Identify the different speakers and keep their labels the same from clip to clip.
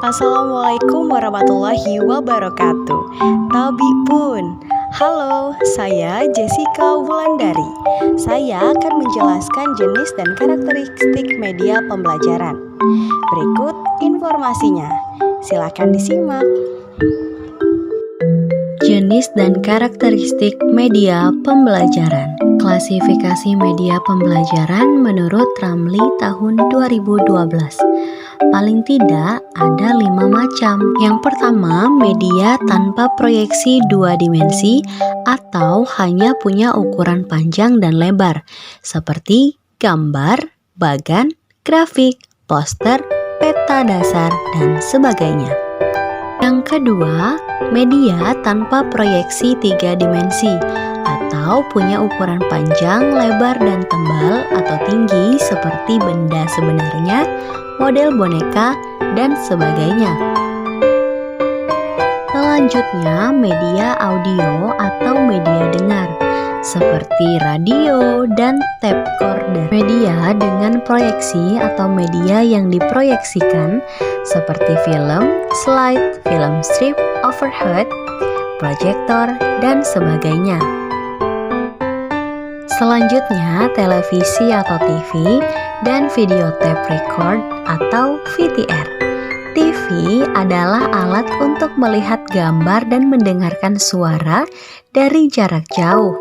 Speaker 1: Assalamualaikum warahmatullahi wabarakatuh. Tabi pun. Halo, saya Jessica Wulandari. Saya akan menjelaskan jenis dan karakteristik media pembelajaran. Berikut informasinya. Silakan disimak.
Speaker 2: Jenis dan karakteristik media pembelajaran. Klasifikasi media pembelajaran menurut Ramli tahun 2012. Paling tidak ada 5 macam. Yang pertama, media tanpa proyeksi 2 dimensi atau hanya punya ukuran panjang dan lebar, seperti gambar, bagan, grafik, poster, peta dasar, dan sebagainya. Yang kedua, media tanpa proyeksi 3 dimensi atau punya ukuran panjang, lebar, dan tebal atau tinggi seperti benda sebenarnya, model boneka, dan sebagainya. Selanjutnya, media audio atau media dengar seperti radio dan tape recorder. Media dengan proyeksi atau media yang diproyeksikan seperti film, slide, film strip, overhead, proyektor, dan sebagainya. Selanjutnya, televisi atau TV dan video tape record atau VTR. TV adalah alat untuk melihat gambar dan mendengarkan suara dari jarak jauh.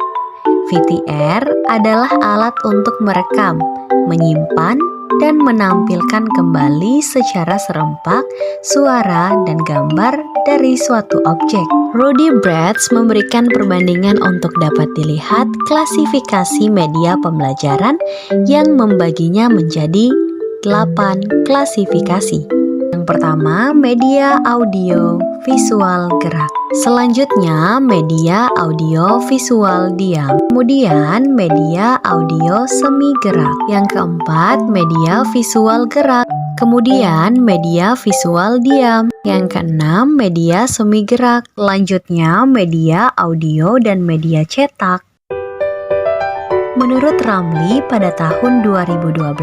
Speaker 2: VTR adalah alat untuk merekam, menyimpan, dan menampilkan kembali secara serempak suara dan gambar dari suatu objek. Rudy Bratz memberikan perbandingan untuk dapat dilihat klasifikasi media pembelajaran yang membaginya menjadi 8 klasifikasi. Yang pertama, media audio visual gerak. Selanjutnya, media audio visual diam. Kemudian, media audio semi gerak. Yang keempat, media visual gerak. Kemudian, media visual diam. Yang keenam, media semi gerak. Selanjutnya, media audio dan media cetak. Menurut Ramli pada tahun 2012,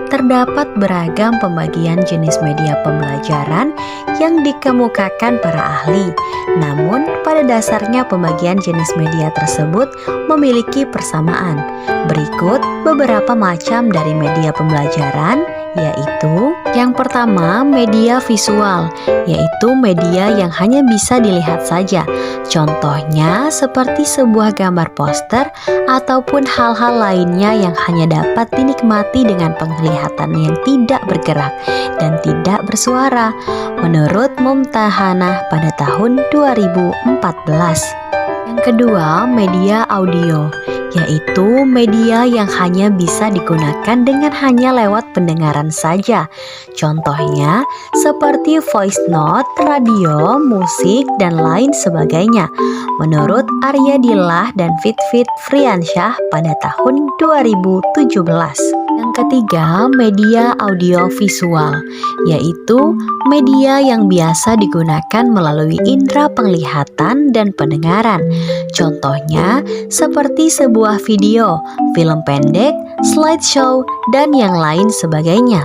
Speaker 2: terdapat beragam pembagian jenis media pembelajaran yang dikemukakan para ahli. Namun, pada dasarnya pembagian jenis media tersebut memiliki persamaan. Berikut beberapa macam dari media pembelajaran, yaitu yang pertama, media visual, yaitu media yang hanya bisa dilihat saja. Contohnya seperti sebuah gambar poster ataupun hal-hal lainnya yang hanya dapat dinikmati dengan penglihatan yang tidak bergerak dan tidak bersuara, menurut Mumtahanah pada tahun 2014. Yang kedua, media audio, yaitu media yang hanya bisa digunakan dengan hanya lewat pendengaran saja. Contohnya seperti voice note, radio, musik, dan lain sebagainya, menurut Arya Dillah dan Fitfit Friansyah pada tahun 2017. Yang ketiga, media audio visual, yaitu media yang biasa digunakan melalui indera penglihatan dan pendengaran. Contohnya seperti sebuah video, film pendek, slideshow, dan yang lain sebagainya.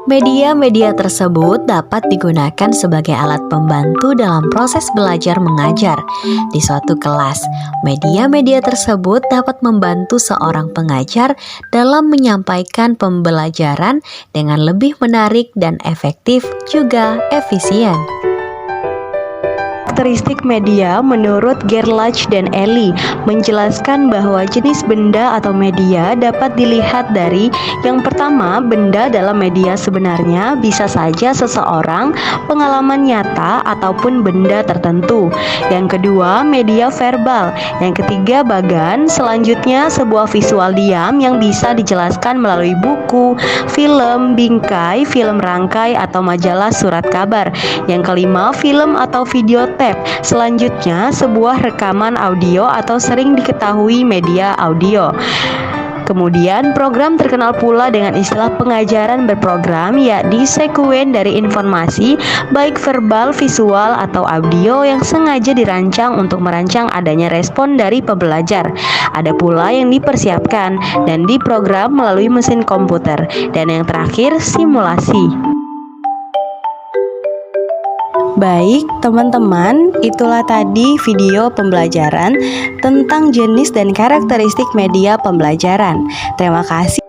Speaker 2: Media-media tersebut dapat digunakan sebagai alat pembantu dalam proses belajar mengajar di suatu kelas. Media-media tersebut dapat membantu seorang pengajar dalam menyampaikan pembelajaran dengan lebih menarik dan efektif juga efisien.
Speaker 1: Karakteristik media menurut Gerlach dan Eli menjelaskan bahwa jenis benda atau media dapat dilihat dari yang pertama, benda dalam media sebenarnya bisa saja seseorang, pengalaman nyata, ataupun benda tertentu. Yang kedua, media verbal. Yang ketiga, bagan. Selanjutnya, sebuah visual diam yang bisa dijelaskan melalui buku, film, bingkai, film rangkai, atau majalah surat kabar. Yang kelima, film atau video tape. Selanjutnya, sebuah rekaman audio atau sering diketahui media audio. Kemudian program terkenal pula dengan istilah pengajaran berprogram, yakni sekuen dari informasi baik verbal, visual, atau audio yang sengaja dirancang untuk merancang adanya respon dari pembelajar. Ada pula yang dipersiapkan dan diprogram melalui mesin komputer. Dan yang terakhir, simulasi. Baik, teman-teman, itulah tadi video pembelajaran tentang jenis dan karakteristik media pembelajaran. Terima kasih.